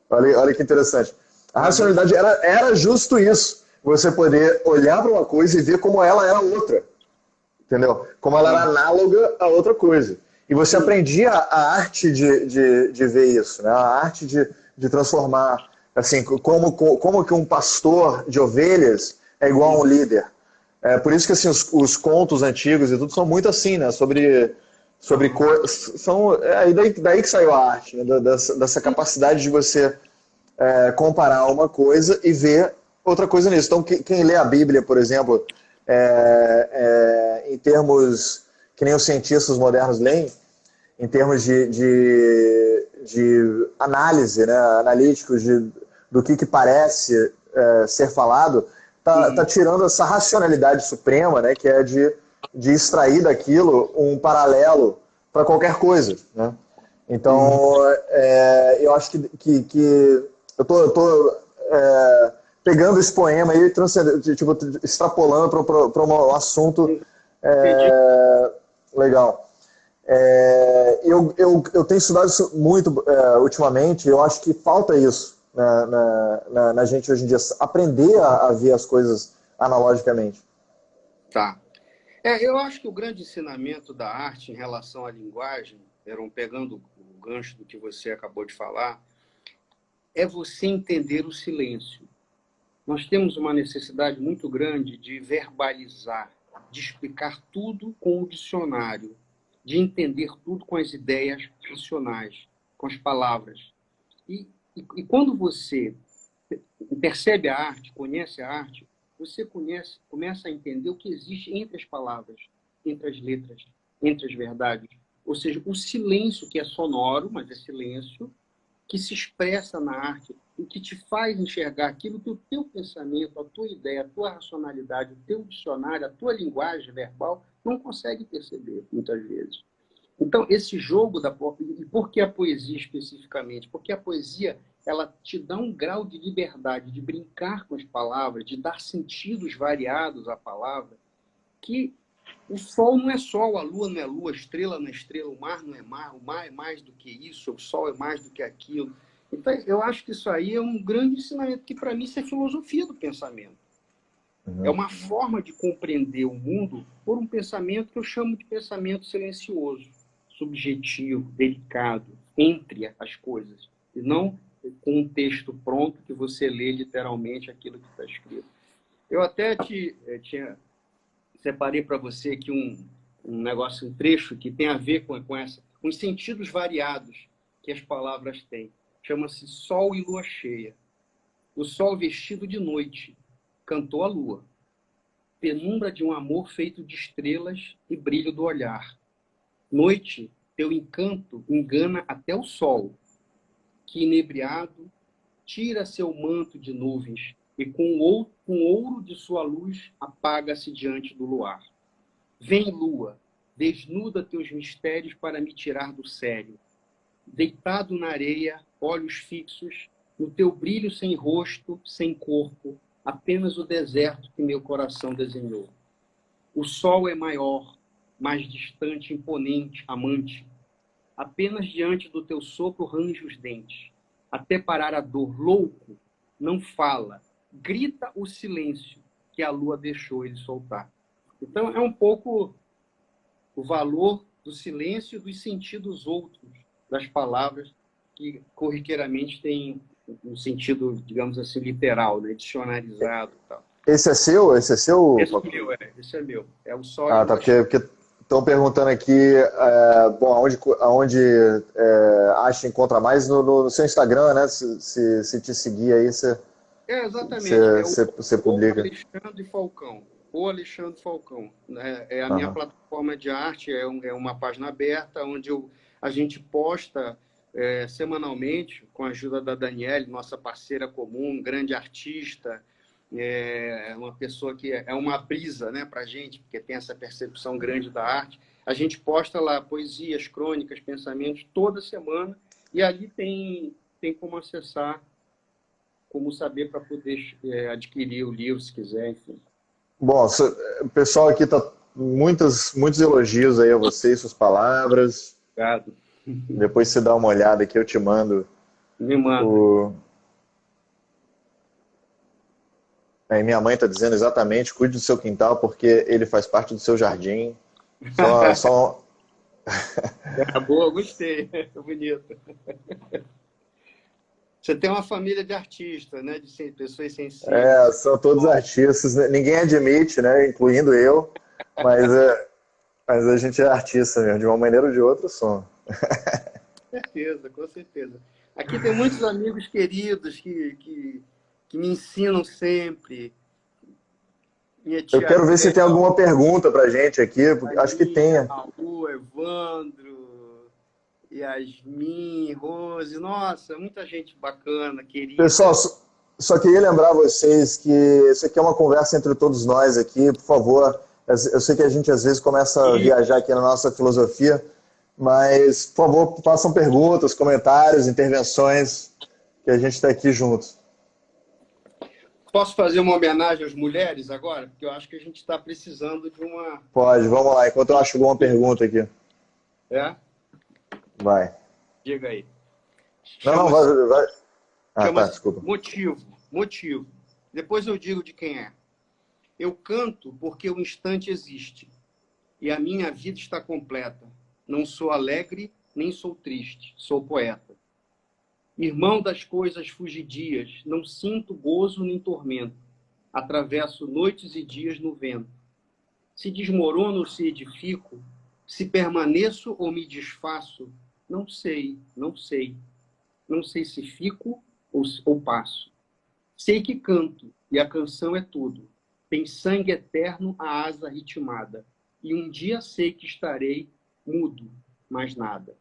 Olha que interessante. A racionalidade era justo isso. Você poder olhar para uma coisa e ver como ela era outra. Entendeu? Como ela era análoga a outra coisa. E você aprendia a arte de ver isso, né? A arte de transformar, assim, como que um pastor de ovelhas é igual a um líder. Por isso que assim, os contos antigos e tudo são muito assim, né? Sobre daí que saiu a arte, né? Dessa capacidade de você comparar uma coisa e ver outra coisa nisso. Então, quem lê a Bíblia, por exemplo, em termos que nem os cientistas modernos leem, em termos de análise, né, analíticos do que parece ser falado, tá tirando essa racionalidade suprema, né, que é de extrair daquilo um paralelo para qualquer coisa, né? Então, eu acho que eu tô pegando esse poema e tipo, extrapolando para um assunto legal. Eu tenho estudado isso muito ultimamente. Eu acho que falta isso na gente hoje em dia, aprender a ver as coisas analogicamente. Tá. Eu acho que o grande ensinamento da arte em relação à linguagem, pegando o gancho do que você acabou de falar, é você entender o silêncio. Nós temos uma necessidade muito grande de verbalizar, de explicar tudo com o dicionário, de entender tudo com as ideias racionais, com as palavras. E quando você percebe a arte, conhece a arte, você começa a entender o que existe entre as palavras, entre as letras, entre as verdades. Ou seja, o silêncio que é sonoro, mas é silêncio, que se expressa na arte e que te faz enxergar aquilo que o teu pensamento, a tua ideia, a tua racionalidade, o teu dicionário, a tua linguagem verbal não consegue perceber, muitas vezes. Então, esse jogo e por que a poesia especificamente? Porque a poesia, ela te dá um grau de liberdade, de brincar com as palavras, de dar sentidos variados à palavra, que o sol não é sol, a lua não é lua, a estrela não é estrela, o mar não é mar, o mar é mais do que isso, o sol é mais do que aquilo. Então, eu acho que isso aí é um grande ensinamento, que para mim isso é filosofia do pensamento. É uma forma de compreender o mundo por um pensamento que eu chamo de pensamento silencioso, subjetivo, delicado, entre as coisas, e não com um texto pronto que você lê literalmente aquilo que está escrito. Eu até separei para você aqui um negócio, um trecho que tem a ver com os sentidos variados que as palavras têm. Chama-se Sol e Lua Cheia. O sol vestido de noite cantou a lua. Penumbra de um amor feito de estrelas e brilho do olhar. Noite, teu encanto engana até o sol, que inebriado tira seu manto de nuvens e com ouro de sua luz apaga-se diante do luar. Vem, lua, desnuda teus mistérios para me tirar do sério. Deitado na areia, olhos fixos, no teu brilho sem rosto, sem corpo, apenas o deserto que meu coração desenhou. O sol é maior, mais distante, imponente, amante. Apenas diante do teu sopro range os dentes. Até parar a dor, louco, não fala. Grita o silêncio que a lua deixou ele soltar. Então, é um pouco o valor do silêncio e dos sentidos outros das palavras que corriqueiramente tem um sentido, digamos assim, literal, né? Dicionarizado e tal. Esse é seu? Esse é seu? Esse é meu, esse é meu. É o sólido. Ah, tá, porque estão perguntando aqui, bom, aonde acha e encontra mais no seu Instagram, né? Se te seguir aí, Exatamente. você publica. Alexandre Falcão. O Alexandre Falcão. Né? É a minha Aham. plataforma de arte, é uma página aberta onde a gente posta semanalmente, com a ajuda da Daniele, nossa parceira comum, grande artista, uma pessoa que é uma brisa, né, para a gente, porque tem essa percepção grande da arte. A gente posta lá poesias, crônicas, pensamentos toda semana, e ali tem como acessar, como saber para poder adquirir o livro, se quiser, enfim. Bom, o pessoal aqui tá muitos elogios aí a você e suas palavras. Obrigado. Depois você dá uma olhada aqui, eu te mando. Me manda. Aí minha mãe está dizendo exatamente, cuide do seu quintal porque ele faz parte do seu jardim. Só... Boa, gostei. Bonito. Você tem uma família de artistas, né? De pessoas sensíveis. São todos artistas. Ninguém admite, né? Incluindo eu. Mas a gente é artista mesmo, de uma maneira ou de outra, somos. Com certeza, com certeza. Aqui tem muitos amigos queridos que me ensinam sempre. Eu quero ver se tem alguma pergunta pra gente aqui, porque acho que tenha. Raul, Evandro, Yasmin, Rose, nossa, muita gente bacana, querida. Pessoal, só queria lembrar vocês que isso aqui é uma conversa entre todos nós aqui, por favor. Eu sei que a gente às vezes começa a viajar aqui na nossa filosofia, mas, por favor, façam perguntas, comentários, intervenções, que a gente está aqui juntos. Posso fazer uma homenagem às mulheres agora? Porque eu acho que a gente está precisando de uma... Pode, vamos lá, enquanto eu acho alguma pergunta aqui. Vai. Diga aí. Não, vai. Ah, tá, desculpa. Motivo. Depois eu digo de quem é. Eu canto porque o instante existe. E a minha vida está completa. Não sou alegre, nem sou triste. Sou poeta. Irmão das coisas fugidias, não sinto gozo nem tormento. Atravesso noites e dias no vento. Se desmorono ou se edifico, se permaneço ou me desfaço, não sei. Não sei se fico ou passo. Sei que canto, e a canção é tudo. Tem sangue eterno a asa ritmada. E um dia sei que estarei mudo, mais nada.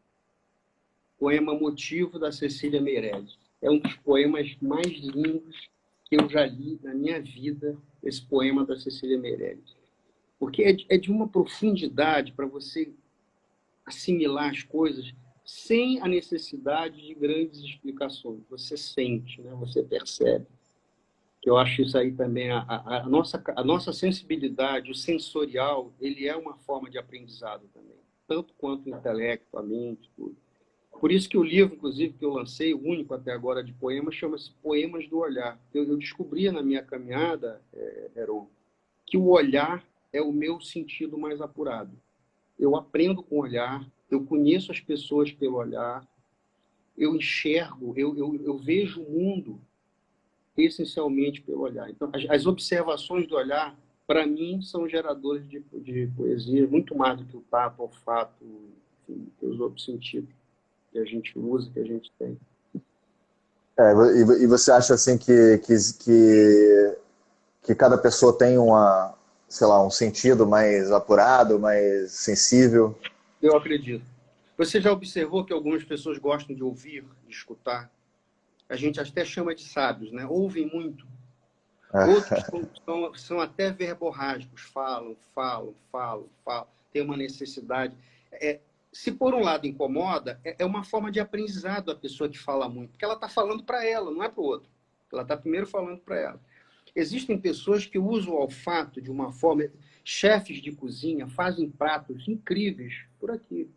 Poema Motivo, da Cecília Meirelles. É um dos poemas mais lindos que eu já li na minha vida, esse poema da Cecília Meirelles. Porque é de uma profundidade para você assimilar as coisas sem a necessidade de grandes explicações. Você sente, né? Você percebe. Eu acho isso aí também, a nossa sensibilidade, o sensorial, ele é uma forma de aprendizado também, tanto quanto o intelecto, a mente, tudo. Por isso que o livro, inclusive, que eu lancei, o único até agora de poemas, chama-se Poemas do Olhar. Eu descobri na minha caminhada, Heron, que o olhar é o meu sentido mais apurado. Eu aprendo com o olhar, eu conheço as pessoas pelo olhar, eu enxergo, eu vejo o mundo essencialmente pelo olhar. Então, as observações do olhar, para mim, são geradores de poesia, muito mais do que o tato, o olfato, enfim, os outros sentidos que a gente usa, que a gente tem. E você acha assim que cada pessoa tem um sentido mais apurado, mais sensível? Eu acredito. Você já observou que algumas pessoas gostam de ouvir, de escutar? A gente até chama de sábios, né? Ouvem muito. Outros são até verborrágicos, falam. Tem uma necessidade. Se por um lado incomoda, é uma forma de aprendizado a pessoa que fala muito, porque ela está falando para ela, não é para o outro. Ela está primeiro falando para ela. Existem pessoas que usam o olfato de uma forma... Chefes de cozinha fazem pratos incríveis por aqui.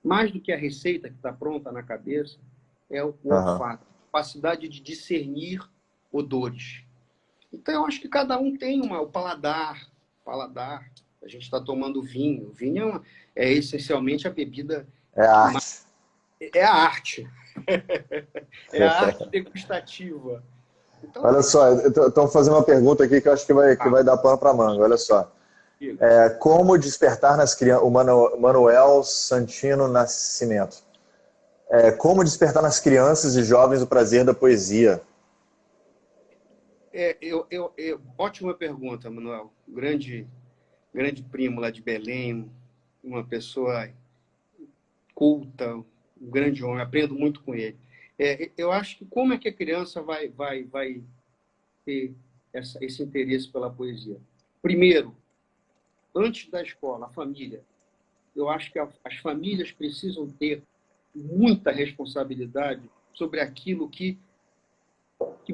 Mais do que a receita que está pronta na cabeça, é o olfato. Capacidade de discernir odores. Então, eu acho que cada um tem o paladar. A gente está tomando vinho. O vinho é essencialmente a bebida... É a arte. É a arte. É a arte degustativa. Então, Olha só, estão fazendo uma pergunta aqui que eu acho que vai dar pano para manga. Olha só. Como despertar nas crianças... O Manuel Santino Nascimento. Como despertar nas crianças e jovens o prazer da poesia? Ótima pergunta, Manuel. Grande primo lá de Belém, uma pessoa culta, um grande homem, aprendo muito com ele. Eu acho que como é que a criança vai ter esse interesse pela poesia? Primeiro, antes da escola, a família. Eu acho que as famílias precisam ter muita responsabilidade sobre aquilo que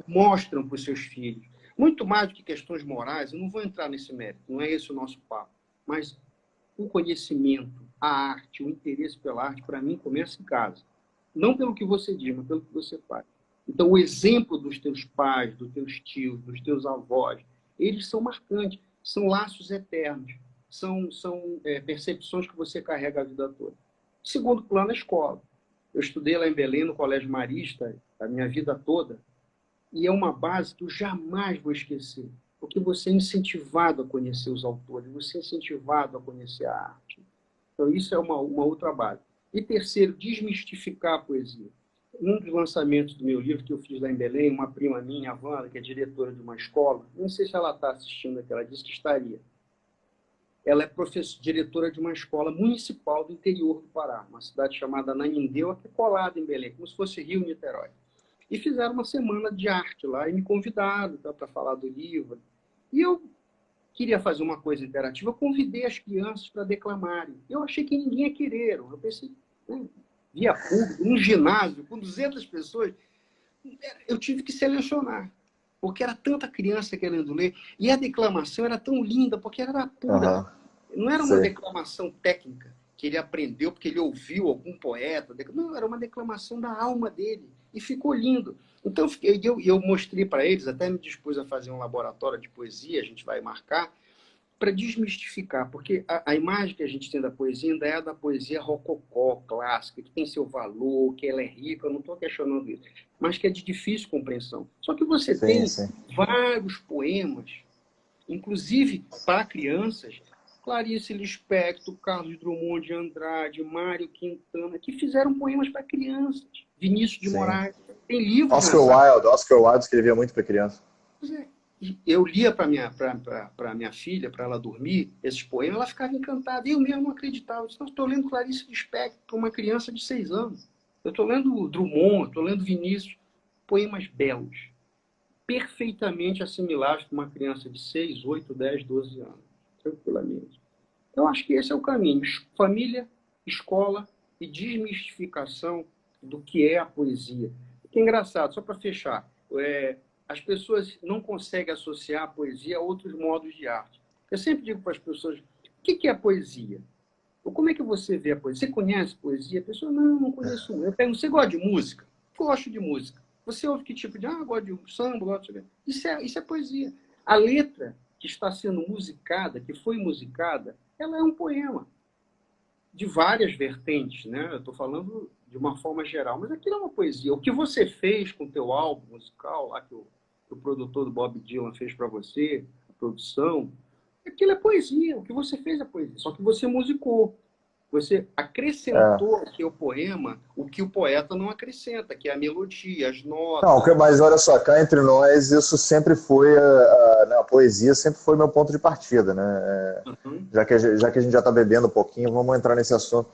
mostram para os seus filhos. Muito mais do que questões morais, eu não vou entrar nesse mérito, não é esse o nosso papo. Mas o conhecimento, a arte, o interesse pela arte, para mim, começa em casa. Não pelo que você diz, mas pelo que você faz. Então, o exemplo dos teus pais, dos teus tios, dos teus avós, eles são marcantes, são laços eternos, são percepções que você carrega a vida toda. Segundo plano, a escola. Eu estudei lá em Belém, no Colégio Marista, a minha vida toda, e é uma base que eu jamais vou esquecer, porque você é incentivado a conhecer os autores, você é incentivado a conhecer a arte. Então, isso é uma outra base. E terceiro, desmistificar a poesia. Um dos lançamentos do meu livro que eu fiz lá em Belém, uma prima minha, a Wanda, que é diretora de uma escola, não sei se ela está assistindo aqui, ela disse que estaria. Ela é diretora de uma escola municipal do interior do Pará, uma cidade chamada Ananindeua, que é colada em Belém, como se fosse Rio Niterói. E fizeram uma semana de arte lá e me convidaram para falar do livro. E eu queria fazer uma coisa interativa, eu convidei as crianças para declamarem. Eu achei que ninguém ia querer. Eu pensei, via público, num ginásio, com 200 pessoas, eu tive que selecionar. Porque era tanta criança querendo ler. E a declamação era tão linda, porque era pura. Não era uma declamação técnica, que ele aprendeu porque ele ouviu algum poeta. Não, era uma declamação da alma dele. E ficou lindo. Então, eu mostrei para eles, até me dispus a fazer um laboratório de poesia, a gente vai marcar, para desmistificar, porque a imagem que a gente tem da poesia ainda é a da poesia rococó, clássica, que tem seu valor, que ela é rica, eu não estou questionando isso, mas que é de difícil compreensão. Só que você tem vários poemas, inclusive para crianças, Clarice Lispector, Carlos Drummond de Andrade, Mário Quintana, que fizeram poemas para crianças. Vinícius de Moraes, tem livros. Oscar Wilde escrevia muito para criança. Pois é. Eu lia para minha filha, para ela dormir, esses poemas, ela ficava encantada. E eu mesmo não acreditava. Eu estou lendo Clarice Lispector para uma criança de 6 anos. Eu estou lendo Drummond, estou lendo Vinícius. Poemas belos. Perfeitamente assimiláveis para uma criança de 6, 8, 10, 12 anos. Tranquilamente. Eu acho que esse é o caminho. Família, escola e desmistificação do que é a poesia. Que é engraçado, só para fechar. As pessoas não conseguem associar a poesia a outros modos de arte. Eu sempre digo para as pessoas, o que é a poesia? Ou como é que você vê a poesia? Você conhece poesia? A pessoa, não conheço. Eu pergunto, você gosta de música? Gosto de música. Você ouve que tipo de... gosto de samba, gosto de... Isso é poesia. A letra que está sendo musicada, que foi musicada, ela é um poema. De várias vertentes, né? Eu estou falando de uma forma geral, mas aquilo é uma poesia. O que você fez com o teu álbum musical, lá que o produtor do Bob Dylan fez para você, a produção, aquilo é poesia. O que você fez é poesia. Só que você musicou. Você acrescentou aqui ao poema o que o poeta não acrescenta, que é a melodia, as notas. Não, mas olha só, cá entre nós, isso sempre foi... a poesia sempre foi meu ponto de partida, né? Já que a gente já está bebendo um pouquinho, vamos entrar nesse assunto.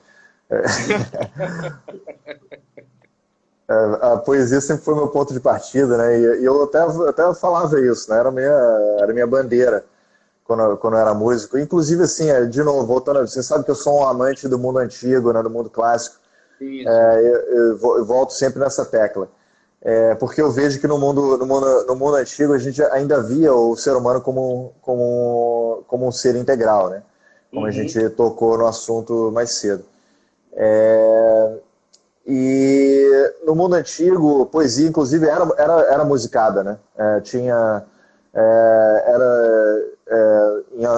A poesia sempre foi meu ponto de partida, né? E eu até falava isso, né? Era minha bandeira quando eu era músico. Inclusive, assim, de novo, voltando, você sabe que eu sou um amante do mundo antigo, né? Do mundo clássico. Eu volto sempre nessa tecla. Porque eu vejo que no mundo antigo a gente ainda via o ser humano como um ser integral, né? Como a gente tocou no assunto mais cedo. E no mundo antigo, poesia, inclusive, era musicada, né?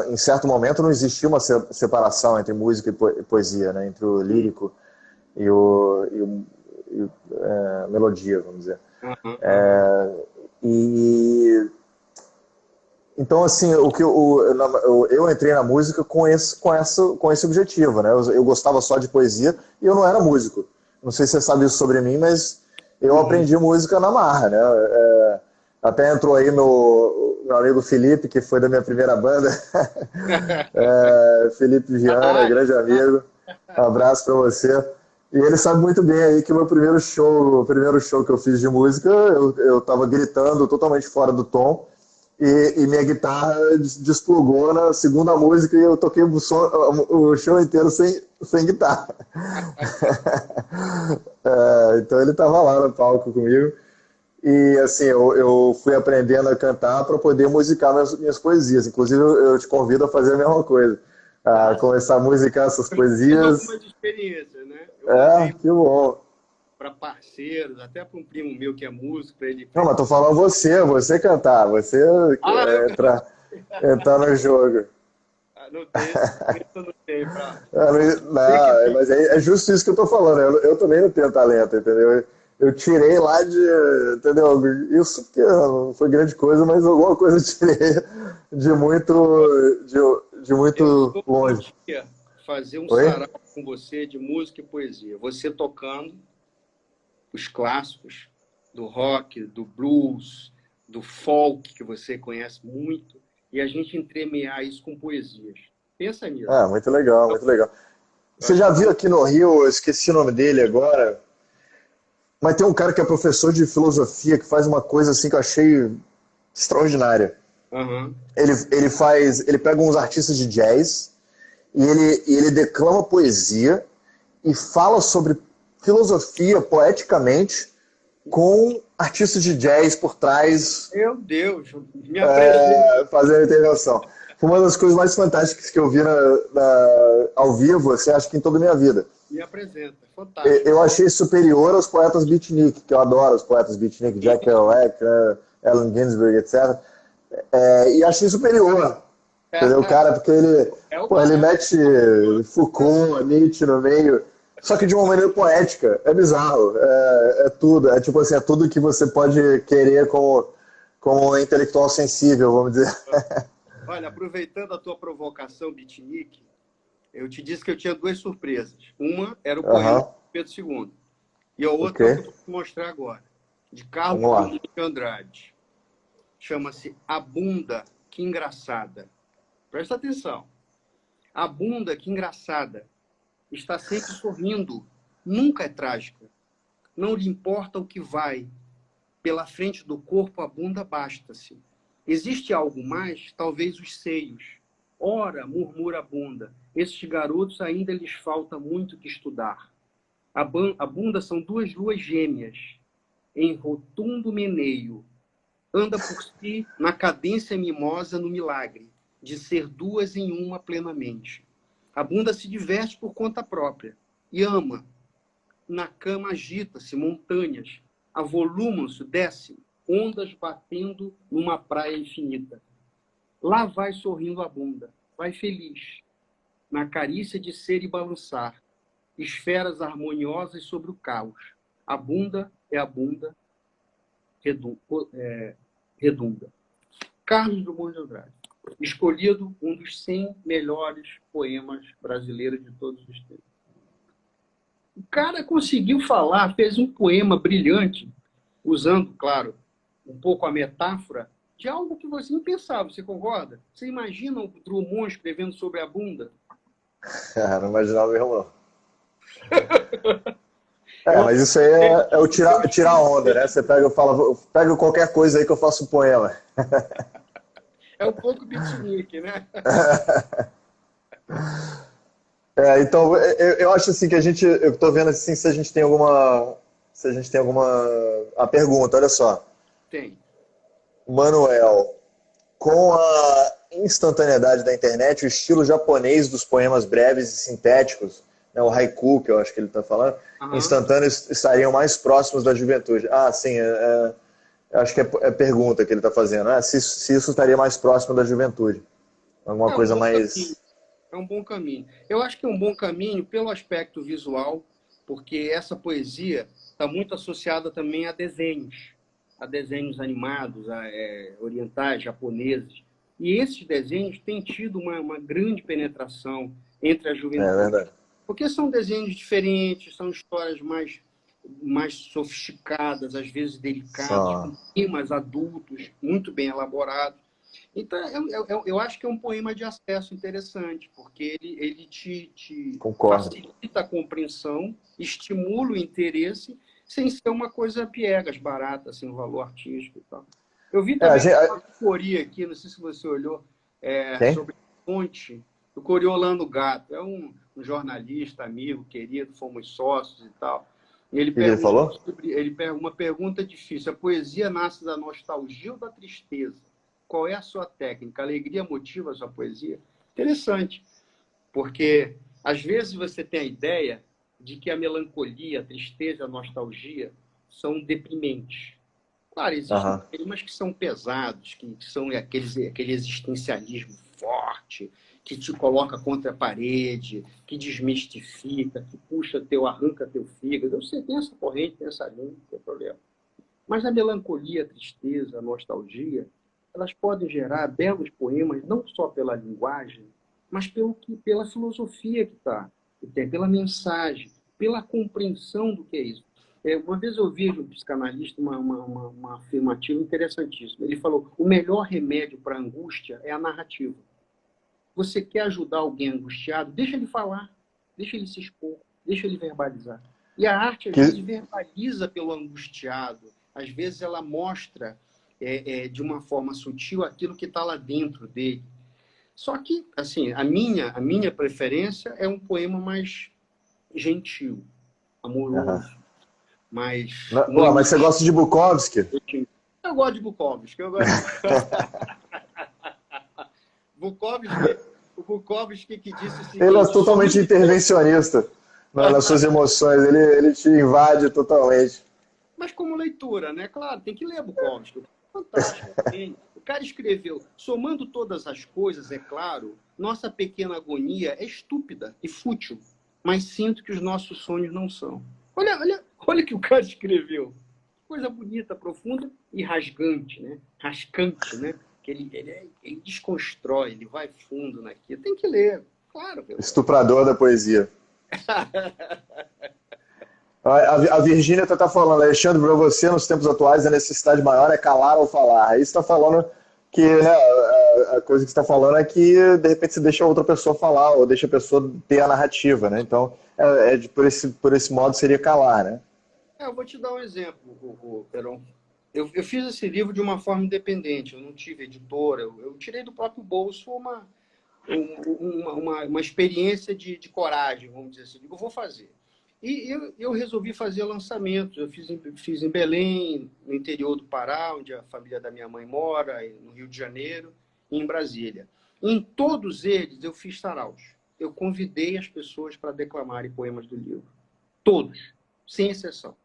Em certo momento não existia uma separação entre música e poesia, né? Entre o lírico e melodia, vamos dizer. Uhum. Então, assim, eu entrei na música com esse objetivo, né? Eu gostava só de poesia e eu não era músico. Não sei se você sabe isso sobre mim, mas eu aprendi música na marra, né? Até entrou aí meu amigo Felipe, que foi da minha primeira banda. Felipe Viana, grande amigo. Um abraço para você. E ele sabe muito bem aí que o primeiro show que eu fiz de música, eu tava gritando totalmente fora do tom. E minha guitarra desplugou na segunda música e eu toquei o show inteiro sem guitarra. Então ele estava lá no palco comigo. E assim, eu fui aprendendo a cantar para poder musicar minhas poesias. Inclusive, eu te convido a fazer a mesma coisa. A começar a musicar essas poesias. Algumas experiências, né? Que bom. Para parceiros, até para um primo meu que é músico, para ele... Não, mas tô falando você cantar, você entrar no jogo. Não tem pra... Mas é justo isso que eu tô falando, eu também não tenho talento, entendeu? Eu tirei lá entendeu? Isso que não foi grande coisa, mas alguma coisa eu tirei de muito longe. Fazer um sarau com você de música e poesia, você tocando os clássicos do rock, do blues, do folk, que você conhece muito, e a gente entremear isso com poesias. Pensa nisso. Muito legal, muito legal. Você já viu aqui no Rio, eu esqueci o nome dele agora, mas tem um cara que é professor de filosofia que faz uma coisa assim que eu achei extraordinária. Uhum. Ele pega uns artistas de jazz e ele declama poesia e fala sobre filosofia poeticamente com artistas de jazz por trás. Meu Deus, me apresenta. Fazendo intervenção. Foi uma das coisas mais fantásticas que eu vi ao vivo, assim, acho que em toda a minha vida. Me apresenta, fantástico. Eu achei superior aos poetas beatnik, que eu adoro os poetas beatnik, Jack Kerouac, Allen Ginsberg, etc. E achei superior. Entendeu, cara? Porque ele mete Foucault, Nietzsche no meio. Só que de uma maneira poética, é bizarro, tudo, tipo assim, é tudo que você pode querer como um intelectual sensível, vamos dizer. Olha, aproveitando a tua provocação, beatnik, eu te disse que eu tinha duas surpresas. Uma era o poema de Pedro II, e a outra é o que eu vou te mostrar agora, de Carlos Drummond de Andrade. Chama-se A Bunda, que Engraçada. Presta atenção. A bunda, que engraçada, está sempre sorrindo, nunca é trágica. Não lhe importa o que vai. Pela frente do corpo, a bunda basta-se. Existe algo mais? Talvez os seios. Ora, murmura a bunda, esses garotos ainda lhes falta muito que estudar. A bunda são duas luas gêmeas, em rotundo meneio. Anda por si na cadência mimosa no milagre, de ser duas em uma plenamente. A bunda se diverte por conta própria e ama. Na cama agita-se montanhas, avolumam-se, descem, ondas batendo numa praia infinita. Lá vai sorrindo a bunda, vai feliz, na carícia de ser e balançar, esferas harmoniosas sobre o caos. A bunda é a bunda, redunda. Carlos Drummond de Andrade. Escolhido um dos 100 melhores poemas brasileiros de todos os tempos. O cara conseguiu falar, fez um poema brilhante, usando, claro, um pouco a metáfora de algo que você não pensava, você concorda? Você imagina o Drummond escrevendo sobre a bunda? Não imaginava mesmo, não. Mas isso aí é o tirar onda, né? Você pega qualquer coisa aí que eu faço um poema. É um pouco beatnik, né? Então, eu acho assim que eu estou vendo assim se a gente tem alguma a pergunta, olha só. Tem. Manuel, com a instantaneidade da internet, o estilo japonês dos poemas breves e sintéticos, né, o haiku, que eu acho que ele está falando, instantâneos estariam mais próximos da juventude. Sim, acho que é pergunta que ele está fazendo, né? Se isso estaria mais próximo da juventude. Alguma coisa mais... É um bom caminho. Eu acho que é um bom caminho pelo aspecto visual, porque essa poesia está muito associada também a desenhos animados, orientais, japoneses. E esses desenhos têm tido uma grande penetração entre a juventude. É verdade. Porque são desenhos diferentes, são histórias mais sofisticadas, às vezes delicadas, com temas adultos, muito bem elaborados. Então, eu acho que é um poema de acesso interessante, porque ele te facilita a compreensão, estimula o interesse, sem ser uma coisa piegas, barata, sem um valor artístico e tal. Eu vi também uma euforia aqui, não sei se você olhou, sobre Fonte, do Coriolano Gato. É um jornalista, amigo, querido, fomos sócios e tal. E ele falou? Uma pergunta difícil. A poesia nasce da nostalgia ou da tristeza? Qual é a sua técnica? A alegria motiva a sua poesia? Interessante, porque às vezes você tem a ideia de que a melancolia, a tristeza, a nostalgia são deprimentes. Claro, existem temas que são pesados, que são aquele existencialismo forte, que te coloca contra a parede, que desmistifica, que arranca teu fígado. Eu sei, tem essa corrente, tem essa linha, não tem problema. Mas a melancolia, a tristeza, a nostalgia, elas podem gerar belos poemas, não só pela linguagem, mas pela filosofia que está, pela mensagem, pela compreensão do que é isso. Uma vez eu vi de um psicanalista uma afirmativa interessantíssima. Ele falou: o melhor remédio para a angústia é a narrativa. Você quer ajudar alguém angustiado, deixa ele falar, deixa ele se expor, deixa ele verbalizar. E a arte, às vezes, verbaliza pelo angustiado. Às vezes, ela mostra de uma forma sutil aquilo que está lá dentro dele. Só que, assim, a minha preferência é um poema mais gentil, amoroso. Mas você gosta de Bukowski? Eu gosto de Bukowski. O Bukowski que disse o seguinte: ele é totalmente intervencionista nas suas emoções. Ele te invade totalmente. Mas como leitura, né? Claro, tem que ler Bukowski. Fantástico. O cara escreveu: somando todas as coisas, é claro, nossa pequena agonia é estúpida e fútil, mas sinto que os nossos sonhos não são. Olha o que o cara escreveu. Coisa bonita, profunda e rasgante, né? Rascante, né? Que ele desconstrói, ele vai fundo naquilo. Tem que ler, claro. Estuprador da poesia. A Virgínia está falando: Alexandre, para você, nos tempos atuais, a necessidade maior é calar ou falar. Aí você está falando que a coisa que você está falando é que, de repente, você deixa a outra pessoa falar ou deixa a pessoa ter a narrativa, né? Então, por esse modo, seria calar, né? Eu vou te dar um exemplo, Peron. Eu fiz esse livro de uma forma independente, eu não tive editora, eu tirei do próprio bolso uma experiência de coragem, vamos dizer assim. Eu vou fazer. E eu resolvi fazer lançamentos. Eu fiz em Belém, no interior do Pará, onde a família da minha mãe mora, no Rio de Janeiro, e em Brasília. Em todos eles, eu fiz saraus. Eu convidei as pessoas para declamarem poemas do livro. Todos, sem exceção.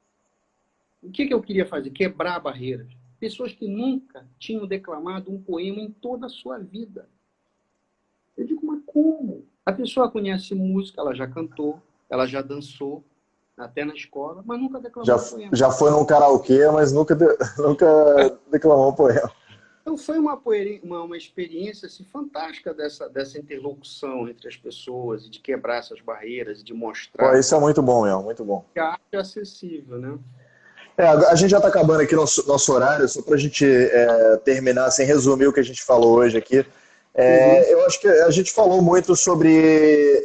O que eu queria fazer? Quebrar barreiras. Pessoas que nunca tinham declamado um poema em toda a sua vida. Eu digo, mas como? A pessoa conhece música, ela já cantou, ela já dançou, até na escola, mas nunca declamou um poema. Já foi num karaokê, mas nunca declamou um poema. Então foi uma experiência assim, fantástica dessa interlocução entre as pessoas, de quebrar essas barreiras, de mostrar... Pô, isso é muito bom, mesmo, muito bom. Que a arte é acessível, né? A gente já está acabando aqui nosso horário, só para a gente terminar, sem resumir o que a gente falou hoje aqui. Eu acho que a gente falou muito sobre...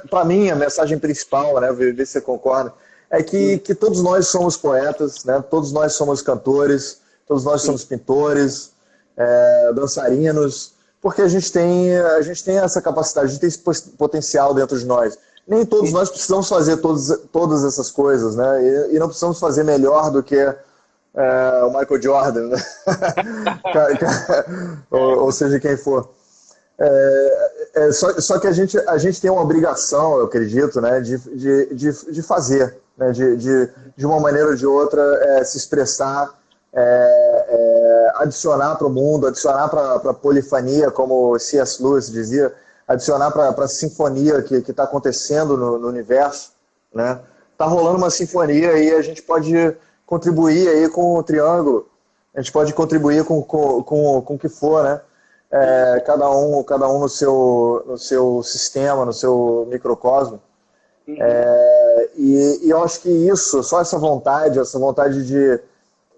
para mim, a mensagem principal, né, ver se você concorda, é que todos nós somos poetas, né, todos nós somos cantores, todos nós somos pintores, dançarinos, porque a gente tem essa capacidade, a gente tem esse potencial dentro de nós. Nem todos nós precisamos fazer todas essas coisas, né? E não precisamos fazer melhor do que o Michael Jordan, né? ou seja, quem for. Só que a gente tem uma obrigação, eu acredito, né, de fazer, né, de uma maneira ou de outra, se expressar, adicionar para o mundo, adicionar para a polifania, como C.S. Lewis dizia, adicionar para a sinfonia que está acontecendo no universo, né? Tá rolando uma sinfonia e a gente pode contribuir aí com o triângulo, a gente pode contribuir com o que for, né? Cada um no seu sistema, no seu microcosmo. E eu acho que isso, só essa vontade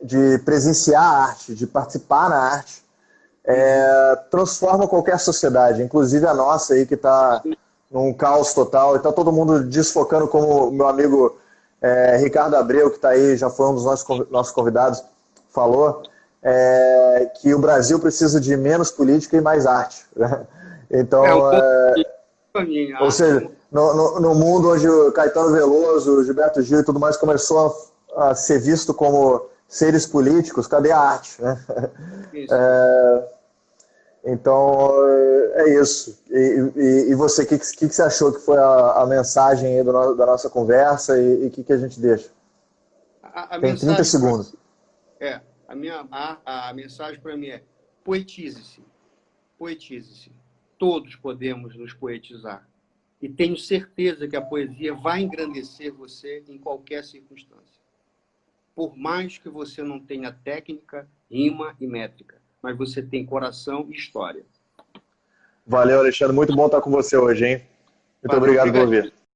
de presenciar a arte, de participar na arte, transforma qualquer sociedade, inclusive a nossa aí que está num caos total, e está todo mundo desfocando, como o meu amigo Ricardo Abreu, que está aí, já foi um dos nossos convidados, falou, que o Brasil precisa de menos política e mais arte. Então, ou seja, no mundo onde o Caetano Veloso, o Gilberto Gil e tudo mais começou a ser visto como seres políticos, cadê a arte? Né? Então, é isso. E você, o que você achou que foi a mensagem aí da nossa conversa e o que a gente deixa? Tem 30 segundos. A mensagem para mim é: poetize-se. Poetize-se. Todos podemos nos poetizar. E tenho certeza que a poesia vai engrandecer você em qualquer circunstância. Por mais que você não tenha técnica, rima e métrica, mas você tem coração e história. Valeu, Alexandre. Muito bom estar com você hoje, hein? Muito obrigado por vir.